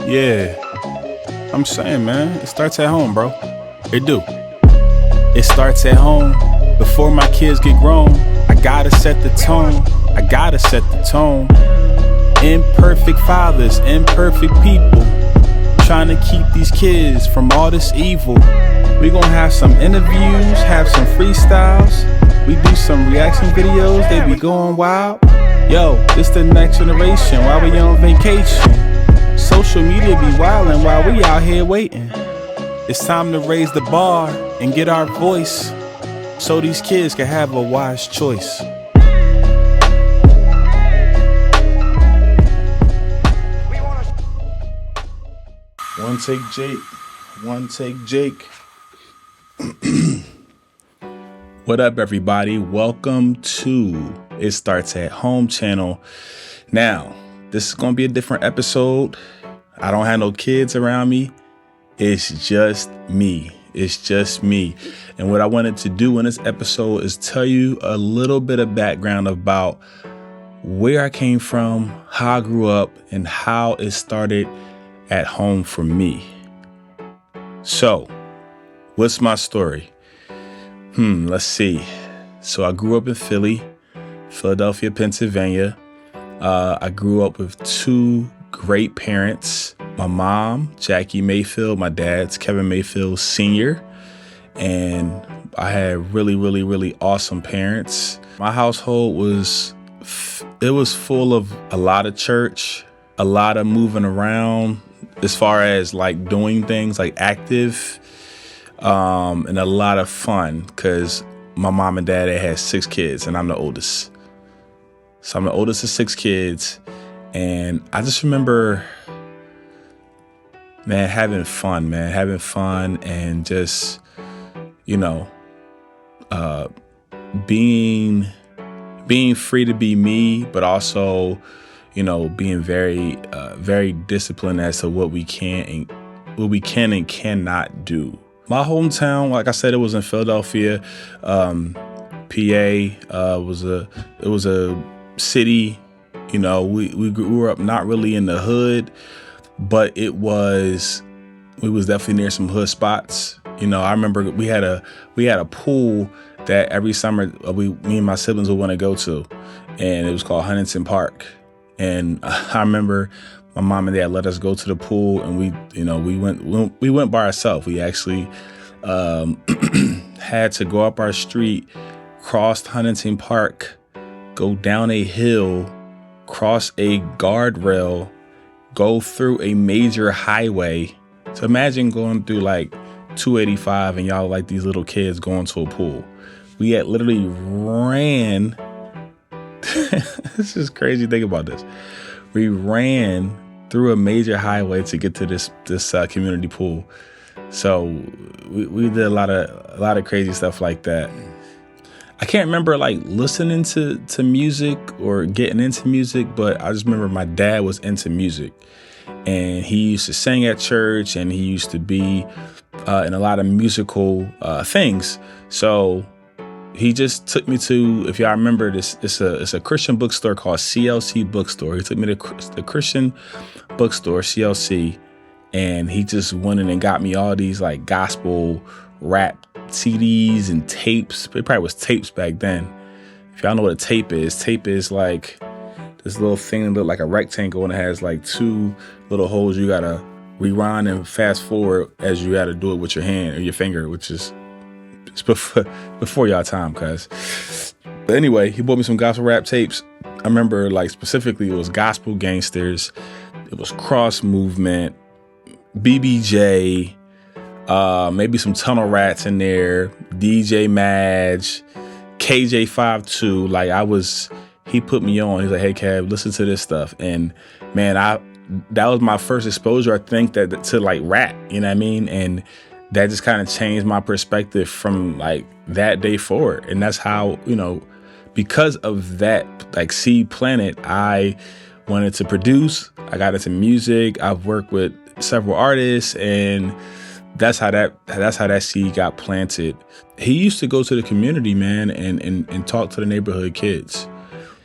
Yeah, I'm saying, man, it starts at home, bro. It do. It starts at home. Before my kids get grown, I gotta set the tone. I gotta set the tone. Imperfect fathers, imperfect people, trying to keep these kids from all this evil. We gonna have some interviews, have some freestyles. We do some reaction videos, they be going wild. Yo, this the next generation while we on vacation. Social media be wildin' while we out here waiting. It's time to raise the bar and get our voice so these kids can have a wise choice. One take Jake. One take Jake. What up, everybody? Welcome to It Starts at Home channel. Now, this is going to be a different episode. I don't have no kids around me. It's just me. It's just me. And what I wanted to do in this episode is tell you a little bit of background about where I came from, how I grew up, and how it started at home for me. So, what's my story? Let's see. So I grew up in Philadelphia, Pennsylvania. I grew up with two great parents. My mom, Jackie Mayfield, my dad's Kevin Mayfield Sr. And I had really awesome parents. My household was full of a lot of church, a lot of moving around as far as like doing things like active, and a lot of fun because my mom and dad, they had 6 kids and I'm the oldest. So I'm the oldest of 6 kids. And I just remember, having fun and just, being free to be me, but also, being very disciplined as to what we can and cannot do. My hometown, like I said, it was in Philadelphia. PA was a city. We grew up not really in the hood, but we was definitely near some hood spots. I remember we had a pool that every summer me and my siblings would want to go to, and it was called Huntington Park. And I remember my mom and dad let us go to the pool, and we went by ourselves. We actually had to go up our street, cross Huntington Park, go down a hill, cross a guardrail, go through a major highway. So imagine going through like 285 and y'all like these little kids going to a pool. We had literally ran. This is crazy. Think about this. We ran through a major highway to get to this community pool. So we did a lot of crazy stuff like that. I can't remember like listening to music or getting into music, but I just remember my dad was into music, and he used to sing at church, and he used to be in a lot of musical things. So he just took me to, if y'all remember this, it's a Christian bookstore called CLC Bookstore. He took me to the Christian bookstore, CLC, and he just went in and got me all these like gospel rap CDs and tapes. It probably was tapes back then. If y'all know what a tape is like this little thing that look like a rectangle, and it has like 2 little holes. You gotta rewind and fast forward as you gotta do it with your hand or your finger, which is before y'all time, cuz. But anyway, he bought me some gospel rap tapes. I remember like specifically it was Gospel Gangsters, it was Cross Movement, BBJ, maybe some Tunnel Rats in there, DJ Madge, KJ52. He put me on. He's like, hey, Kev, listen to this stuff. And man, that was my first exposure, I think, to like rap, you know what I mean? And that just kind of changed my perspective from like that day forward. And that's how, because of that, like seed planted, I wanted to produce. I got into music. I've worked with several artists, and that's how that seed got planted. He used to go to the community, man, and talk to the neighborhood kids.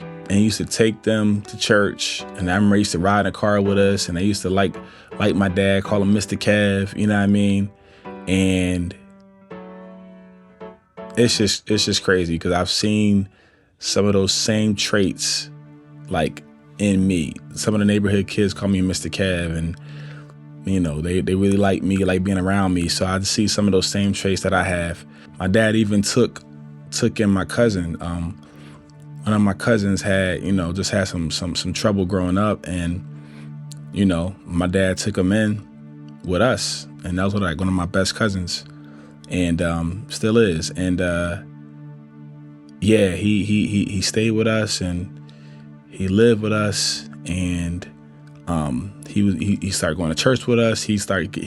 And he used to take them to church. And I remember he used to ride in a car with us, and they used to like like my dad, call him Mr. Kev, you know what I mean? And it's just crazy because I've seen some of those same traits like in me. Some of the neighborhood kids call me Mr. Kev, and you know, they really like me, like being around me. So I see some of those same traits that I have. My dad even took in my cousin. One of my cousins had, you know, just had some trouble growing up, and you know, my dad took him in with us, and that was like one of my best cousins, and still is. And yeah, he stayed with us, and he lived with us, and he started going to church with us. He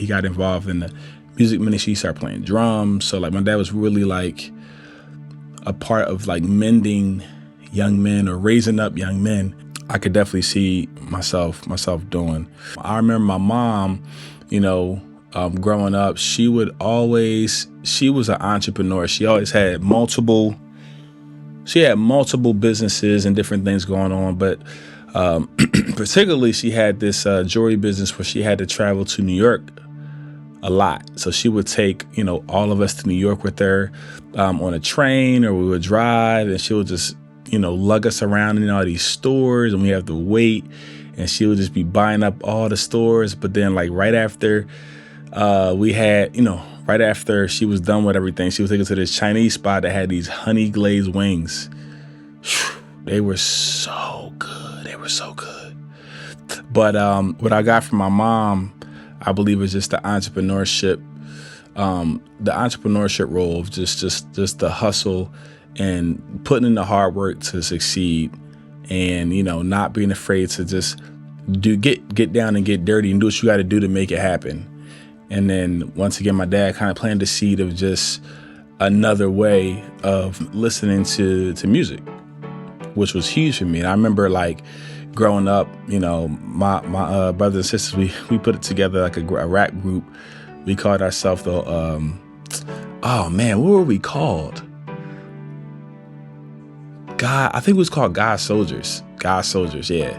got involved in the music ministry. He started playing drums. So like my dad was really like a part of like mending young men or raising up young men. I could definitely see myself doing. I remember my mom, you know, growing up, she was an entrepreneur. She always had multiple businesses and different things going on, but particularly she had this jewelry business where she had to travel to New York a lot. So she would take, you know, all of us to New York with her on a train, or we would drive, and she would just, you know, lug us around in all these stores, and we have to wait, and she would just be buying up all the stores. But then like right after right after she was done with everything, she was taken to this Chinese spot that had these honey glazed wings. They were so good. They were so good. But what I got from my mom, I believe, is just the entrepreneurship role of just the hustle and putting in the hard work to succeed, and, you know, not being afraid to just get down and get dirty and do what you got to do to make it happen. And then once again, my dad kind of planted the seed of just another way of listening to music, which was huge for me. And I remember like growing up, you know, my brothers and sisters, we put it together like a rap group. We called ourselves the, oh man, what were we called? I think it was called God Soldiers, yeah.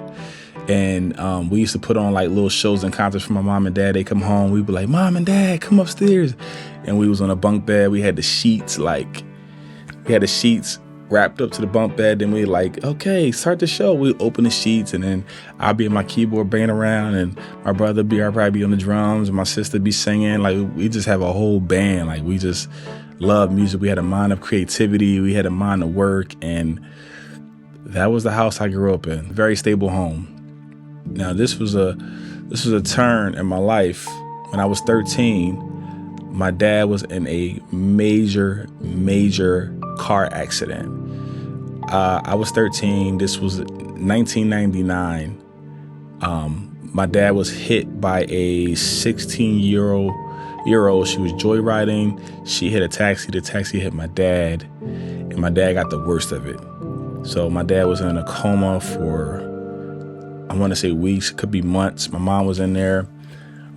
And we used to put on like little shows and concerts for my mom and dad. They come home, we'd be like, Mom and Dad, come upstairs. And we was on a bunk bed. We had the sheets wrapped up to the bunk bed. Then we like, okay, start the show. We open the sheets, and then I'll be in my keyboard banging around, and my brother probably be on the drums, and my sister be singing. Like we just have a whole band. Like we just love music. We had a mind of creativity. We had a mind of work, and that was the house I grew up in. Very stable home. Now this was a turn in my life. When I was 13, my dad was in a major car accident. I was 13. This was 1999. My dad was hit by a 16-year-old. She was joyriding. She hit a taxi. The taxi hit my dad, and my dad got the worst of it. So my dad was in a coma for, I want to say weeks, could be months. My mom was in there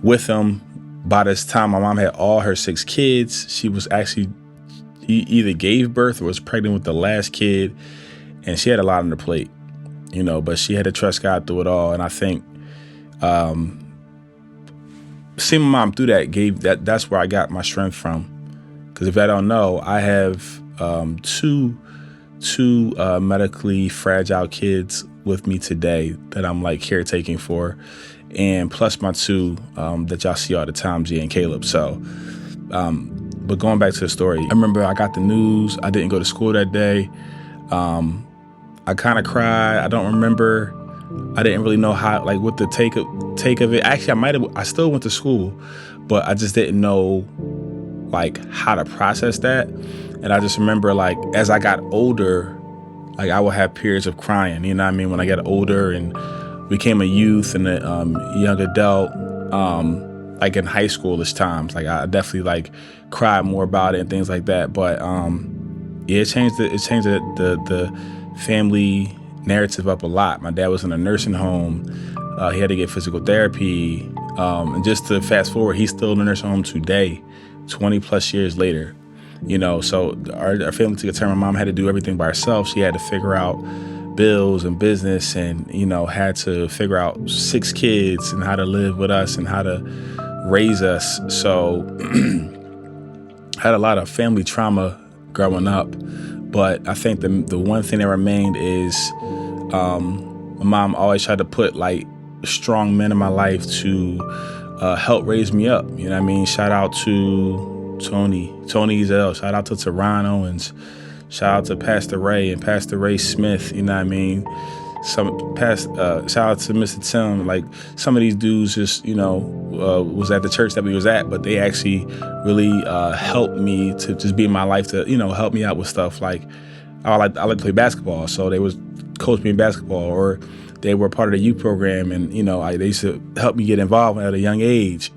with him. By this time, my mom had all her 6 kids. She was actually either gave birth or was pregnant with the last kid, and she had a lot on her plate, you know, but she had to trust God through it all. And I think seeing my mom through that's where I got my strength from. Because if I don't know, I have two medically fragile kids with me today that I'm like caretaking for, and plus my 2 that y'all see all the time, G and Caleb. So but going back to the story, I remember I got the news. I didn't go to school that day. I kind of cried. I don't remember. I didn't really know how, like, what the take of it. Actually, I still went to school, but I just didn't know like how to process that. And I just remember, like, as I got older, like I would have periods of crying, you know what I mean? When I got older and became a youth and a young adult, like in high schoolish times, like I definitely like cried more about it and things like that. But yeah, it changed the family narrative up a lot. My dad was in a nursing home. He had to get physical therapy. And just to fast forward, he's still in the nursing home today, 20 plus years later. You know, so our family took a turn. My mom had to do everything by herself. She had to figure out bills and business, and, you know, had to figure out 6 kids and how to live with us and how to raise us. So I had a lot of family trauma growing up. But I think the one thing that remained is my mom always tried to put like strong men in my life to help raise me up. You know what I mean? Shout out to Tony Ezell. Shout out to Teron Owens. Shout out to Pastor Ray and Pastor Ray Smith. You know what I mean? Shout out to Mr. Tim. Like, some of these dudes just, you know, was at the church that we was at, but they actually really helped me to just be in my life to, you know, help me out with stuff. Like, I like to play basketball, so they was coach me in basketball, or they were part of the youth program, and, you know, they used to help me get involved at a young age.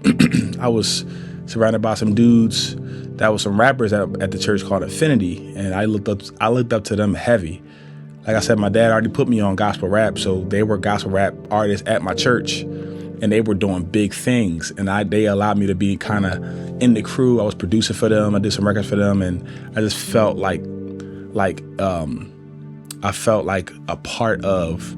I was surrounded by some dudes that was some rappers at the church called Infinity, and I looked up to them heavy. Like I said, my dad already put me on gospel rap, so they were gospel rap artists at my church, and they were doing big things, and they allowed me to be kind of in the crew. I was producing for them. I did some records for them, and I just felt like I felt like a part of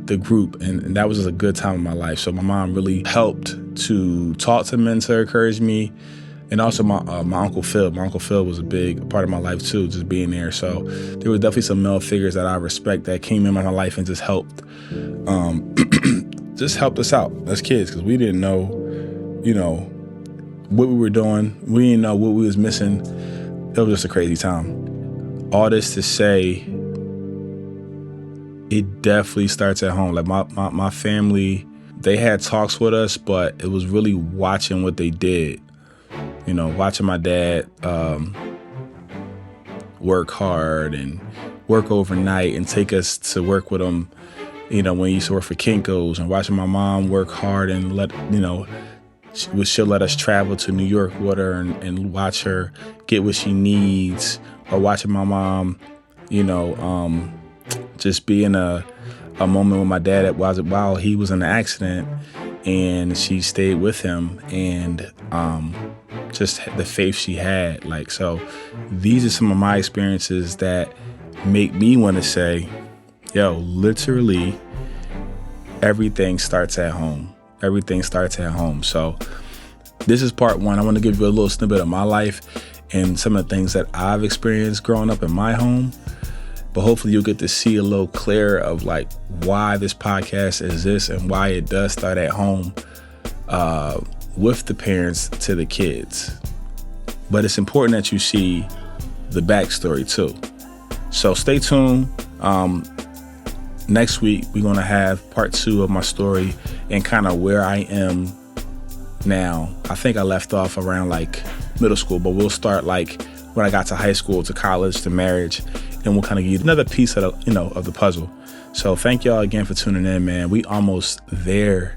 the group, and that was just a good time in my life. So my mom really helped to talk to men to encourage me. And also my Uncle Phil. My Uncle Phil was a big part of my life too, just being there. So there were definitely some male figures that I respect that came in my life and just helped us out as kids, because we didn't know, you know, what we were doing. We didn't know what we was missing. It was just a crazy time. All this to say, it definitely starts at home. Like my family, they had talks with us, but it was really watching what they did. You know, watching my dad work hard and work overnight and take us to work with him, you know, when he used to work for Kinko's, and watching my mom work hard and she'll let us travel to New York with her and watch her get what she needs, or watching my mom, you know, just be in a moment with my dad while he was in an accident, and she stayed with him, and just the faith she had. Like, so these are some of my experiences that make me want to say, yo, literally everything starts at home. Everything starts at home. So this is part 1. I want to give you a little snippet of my life and some of the things that I've experienced growing up in my home. But hopefully you'll get to see a little clearer of like why this podcast exists and why it does start at home, with the parents to the kids. But it's important that you see the backstory too. So stay tuned. Next week, we're going to have part 2 of my story and kind of where I am now. I think I left off around like middle school, but we'll start like when I got to high school, to college, to marriage, and we'll kind of give you another piece of the puzzle. So thank y'all again for tuning in, man. We almost there.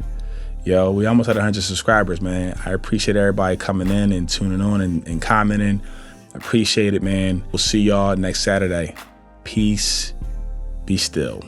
Yo, we almost had 100 subscribers, man. I appreciate everybody coming in and tuning on and commenting. I appreciate it, man. We'll see y'all next Saturday. Peace. Be still.